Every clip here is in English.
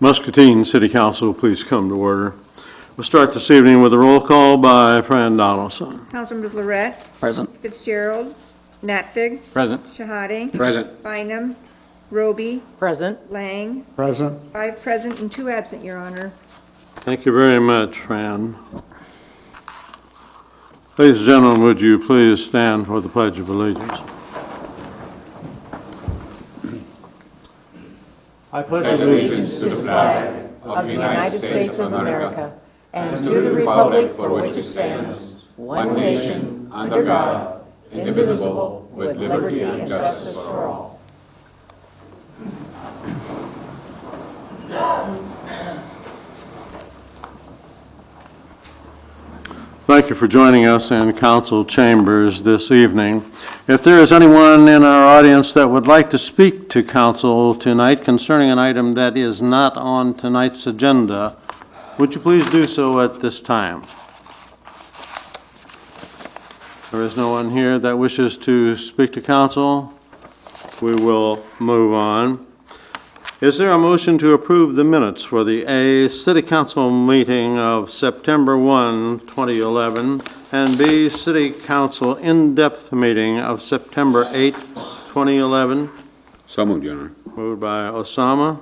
Muscatine City Council, please come to order. We'll start this evening with a roll call by Fran Donaldson. Councilmembers Lorette, Present. Fitzgerald, Natfig, Present. Shahade, Present. Bynum, Roby, Present. Lang, Present. 5 present and 2 absent, Your Honor. Thank you very much, Fran. Ladies and gentlemen, would you please stand for the Pledge of Allegiance? I pledge Allegiance to the flag of the United States of America and to the republic for which it stands, one nation, under God, indivisible, with liberty and justice for all. Thank you for joining us in council chambers this evening. If there is anyone in our audience that would like to speak to council tonight concerning an item that is not on tonight's agenda, would you please do so at this time? There is no one here that wishes to speak to council. We will move on. Is there a motion to approve the minutes for the A, City Council meeting of September 1, 2011, and B, City Council in-depth meeting of September 8, 2011? So moved, Your Honor. Moved by Osama,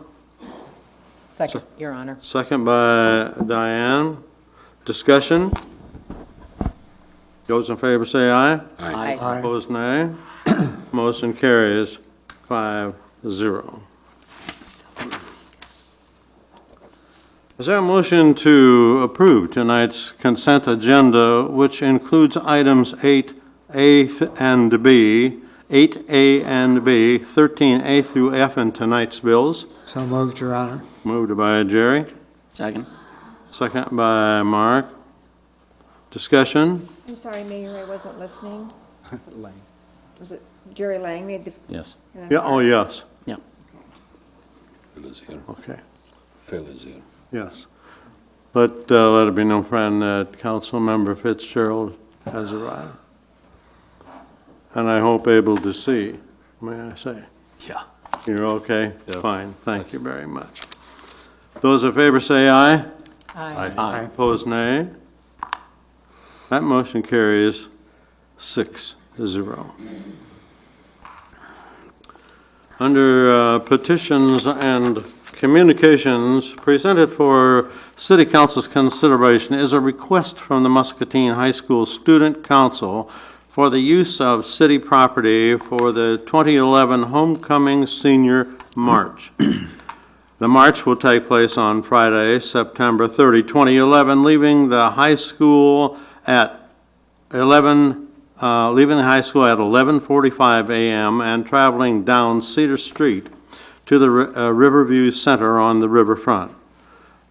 Second, Your Honor. second by Diane. Discussion? Those in favor say aye. Aye. Aye. Opposed, nay. Motion carries 5-0. Is there a motion to approve tonight's consent agenda, which includes items 8A and B, 8A and B, 13A through F in tonight's bills? So moved, Your Honor. Moved by Jerry, Second. second by Mark. Discussion? I'm sorry, Mayor, I wasn't listening. Was it Jerry Lang made the? Yes. Yeah, oh, yes, Phil is here. okay, Phil is here. yes. Let it be known, friend, that Councilmember Fitzgerald has arrived. And I hope able to see, may I say. Yeah. You're okay? Yeah. Fine, thank you very much. Those in favor say aye. Aye. Aye. Opposed, nay. That motion carries 6-0. Under petitions and communications, presented for City Council's consideration is a request from the Muscatine High School Student Council for the use of city property for the 2011 Homecoming Senior March. The march will take place on Friday, September 30, 2011, leaving the high school at 11:45 a.m. and traveling down Cedar Street to the Riverview Center on the riverfront.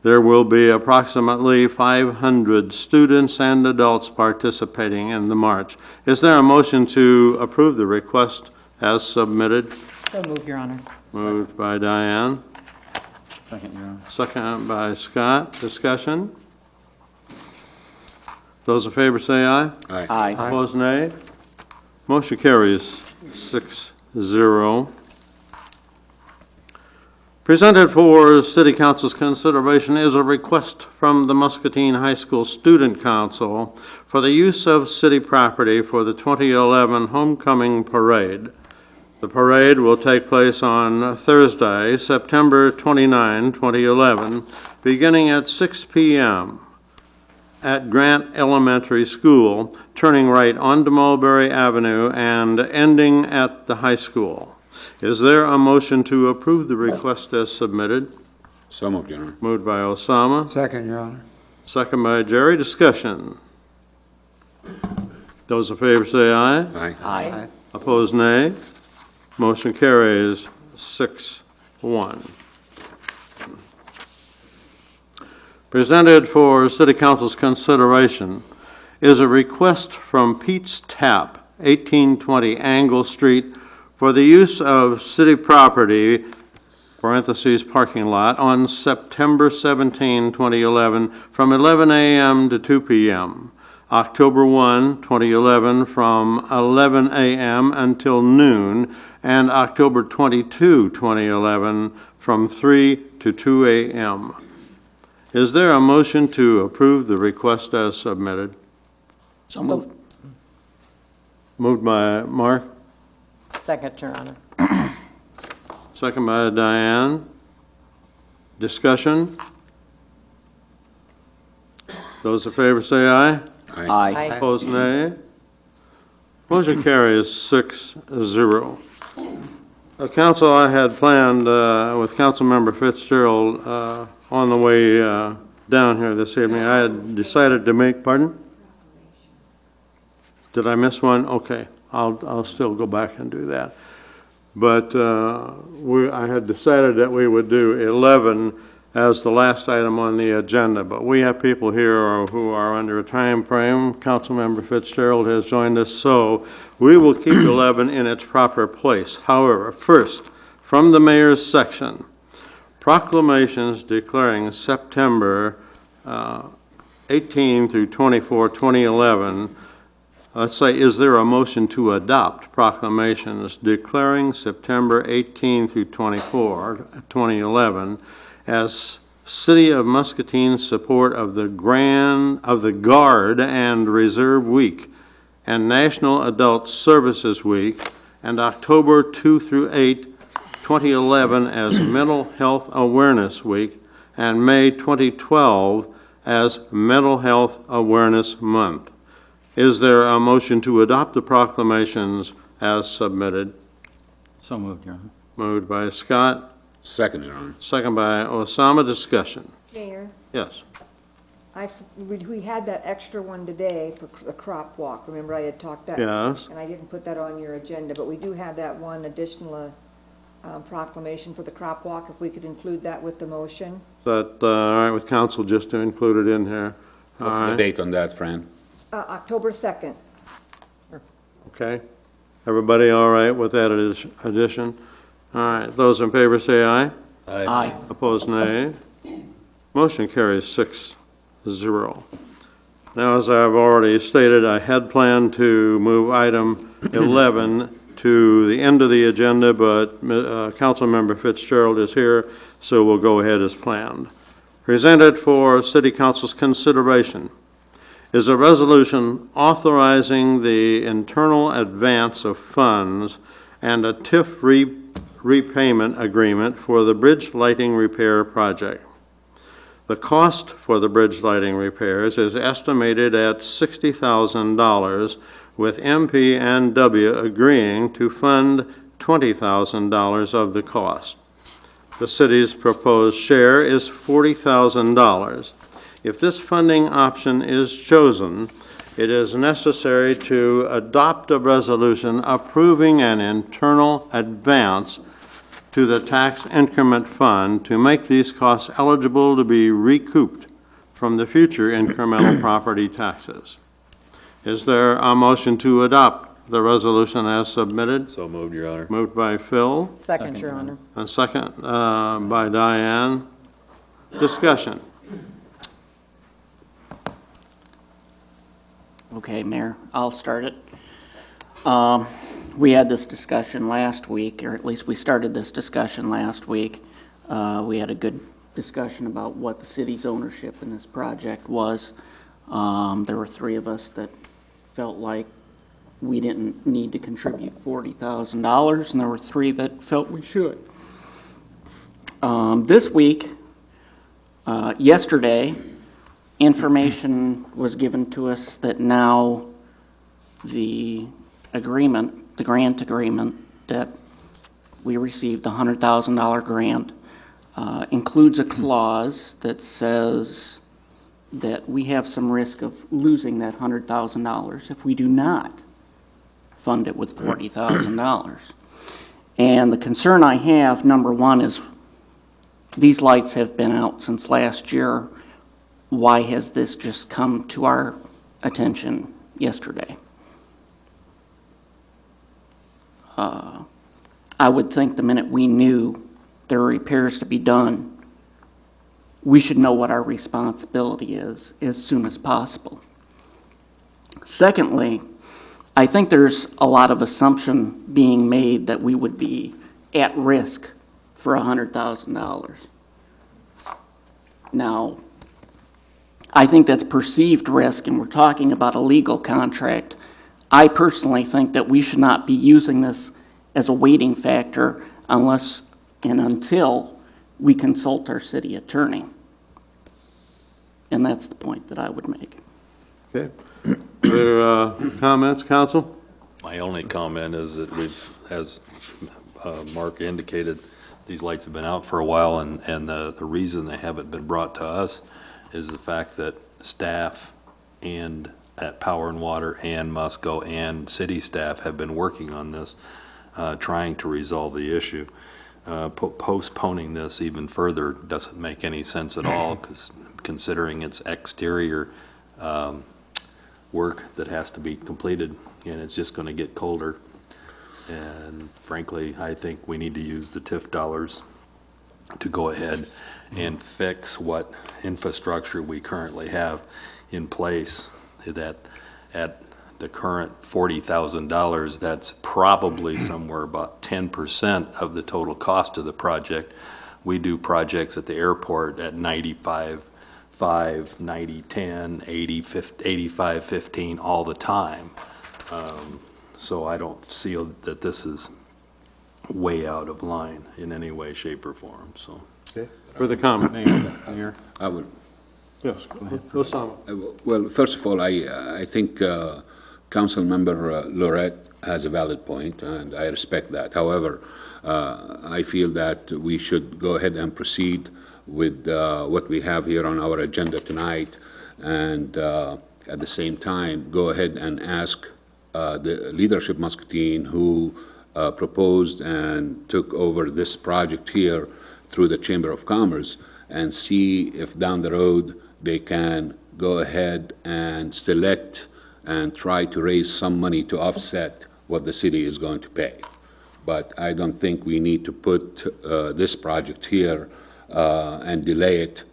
There will be approximately 500 students and adults participating in the march. Is there a motion to approve the request as submitted? So move, Your Honor. Moved by Diane, Second, Your Honor. second by Scott. Discussion? Those in favor say aye. Aye. Aye. Opposed, nay. Motion carries 6-0. Presented for City Council's consideration is a request from the Muscatine High School Student Council for the use of city property for the 2011 Homecoming Parade. The parade will take place on Thursday, September 29, 2011, beginning at 6 p.m. at Grant Elementary School, turning right onto Mulberry Avenue and ending at the high school. Is there a motion to approve the request as submitted? So moved, Your Honor. Moved by Osama, Second, Your Honor. second by Jerry. Discussion. Those in favor say aye. Aye. Aye. Opposed, nay. Motion carries 6-1. Presented for City Council's consideration is a request from Pete's Tap, 1820 Angle Street, for the use of city property, parentheses, parking lot, on September 17, 2011, from 11 a.m. to 2 p.m. October 1, 2011, from 11 a.m. until noon, and October 22, 2011, from 3 8 to 2 a.m. Is there a motion to approve the request as submitted? So moved. Moved by Mark, Second, Your Honor. second by Diane. Discussion? Those in favor say aye. Aye. Opposed, nay. Motion carries 6-0. Council, I had planned with Councilmember Fitzgerald on the way down here this evening, I had decided to make, pardon? Did I miss one? Okay, I'll still go back and do that. But I had decided that we would do 11 as the last item on the agenda, but we have people here who are under a time frame. Councilmember Fitzgerald has joined us, so we will keep 11 in its proper place. However, first, from the mayor's section, proclamations declaring September 18 through 24, 2011. Let's say, is there a motion to adopt proclamations declaring September 18 through 24, 2011 as City of Muscatine support of the Guard and Reserve Week and National Adult Services Week, and October 2 through 8, 2011 as Mental Health Awareness Week, and May 2012 as Mental Health Awareness Month. Is there a motion to adopt the proclamations as submitted? So moved, Your Honor. Moved by Scott, Second, Your Honor. second by Osama. Discussion. Mayor, Yes. we had that extra one today for the crop walk. Remember I had talked that? Yes. And I didn't put that on your agenda, but we do have that one additional proclamation for the crop walk, if we could include that with the motion. Is that all right with council just to include it in here? All What's the right. date on that, Fran? October 2nd. Okay. Everybody all right with that addition? All right. Those in favor say aye. Aye. Opposed, nay. Motion carries 6-0. Now, as I've already stated, I had planned to move item 11 to the end of the agenda, but Councilmember Fitzgerald is here, so we'll go ahead as planned. Presented for City Council's consideration is a resolution authorizing the internal advance of funds and a TIF repayment agreement for the bridge lighting repair project. The cost for the bridge lighting repairs is estimated at $60,000, with MP&W agreeing to fund $20,000 of the cost. The city's proposed share is $40,000. If this funding option is chosen, it is necessary to adopt a resolution approving an internal advance to the tax increment fund to make these costs eligible to be recouped from the future incremental property taxes. Is there a motion to adopt the resolution as submitted? So moved, Your Honor. Moved by Phil, Second, Your Honor. and second by Diane. Discussion. Okay, Mayor, I'll start it. We had this discussion last week, or at least we started this discussion last week. We had a good discussion about what the city's ownership in this project was. There were three of us that felt like we didn't need to contribute $40,000, and there were three that felt we should. This week, yesterday, information was given to us that now the agreement, the grant agreement that we received, the $100,000 grant, includes a clause that says that we have some risk of losing that $100,000 if we do not fund it with $40,000. And the concern I have, number one, is these lights have been out since last year. Why has this just come to our attention yesterday? I would think the minute we knew there were repairs to be done, we should know what our responsibility is as soon as possible. Secondly, I think there's a lot of assumption being made that we would be at risk for $100,000. Now, I think that's perceived risk, and we're talking about a legal contract. I personally think that we should not be using this as a weighting factor unless and until we consult our city attorney. And that's the point that I would make. Okay. Other comments, council? My only comment is that as Mark indicated, these lights have been out for a while, and the reason they haven't been brought to us is the fact that staff and at Power and Water and Musco and city staff have been working on this, trying to resolve the issue. Postponing this even further doesn't make any sense at all, because considering it's exterior work that has to be completed, and it's just going to get colder. And frankly, I think we need to use the TIF dollars to go ahead and fix what infrastructure we currently have in place. That at the current $40,000, that's probably somewhere about 10% of the total cost of the project. We do projects at the airport at 95, 5, 90, 10, 80, 85, 15 all the time. So I don't feel that this is way out of line in any way, shape, or form, so. Okay. Further comment? Mayor? I would, Yes, go ahead. Osama. well, first of all, I think Councilmember Lorette has a valid point, and I respect that. However, I feel that we should go ahead and proceed with what we have here on our agenda tonight, and at the same time, go ahead and ask the leadership Muscatine, who proposed and took over this project here through the Chamber of Commerce, and see if down the road they can go ahead and select and try to raise some money to offset what the city is going to pay. But I don't think we need to put this project here and delay it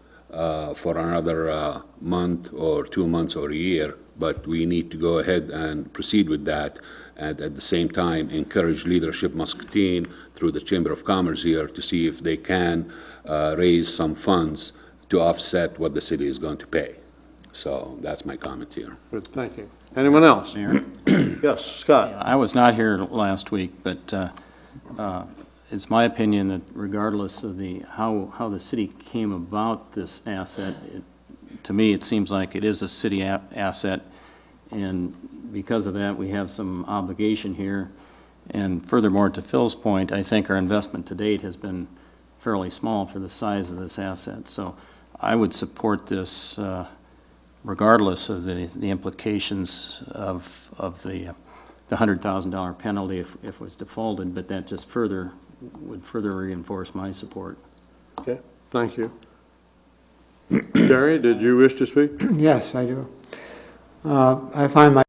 for another month or 2 months or a year, but we need to go ahead and proceed with that, and at the same time encourage leadership Muscatine through the Chamber of Commerce here to see if they can raise some funds to offset what the city is going to pay. So that's my comment here. Good, thank you. Anyone else? Mayor? Yes, Scott. I was not here last week, but it's my opinion that regardless of how the city came about this asset, to me, it seems like it is a city asset, and because of that, we have some obligation here. And furthermore, to Phil's point, I think our investment to date has been fairly small for the size of this asset. So I would support this regardless of the implications of the $100,000 penalty if it was defaulted, but that just would further reinforce my support. Okay, thank you. Gary, did you wish to speak? Yes, I do. I find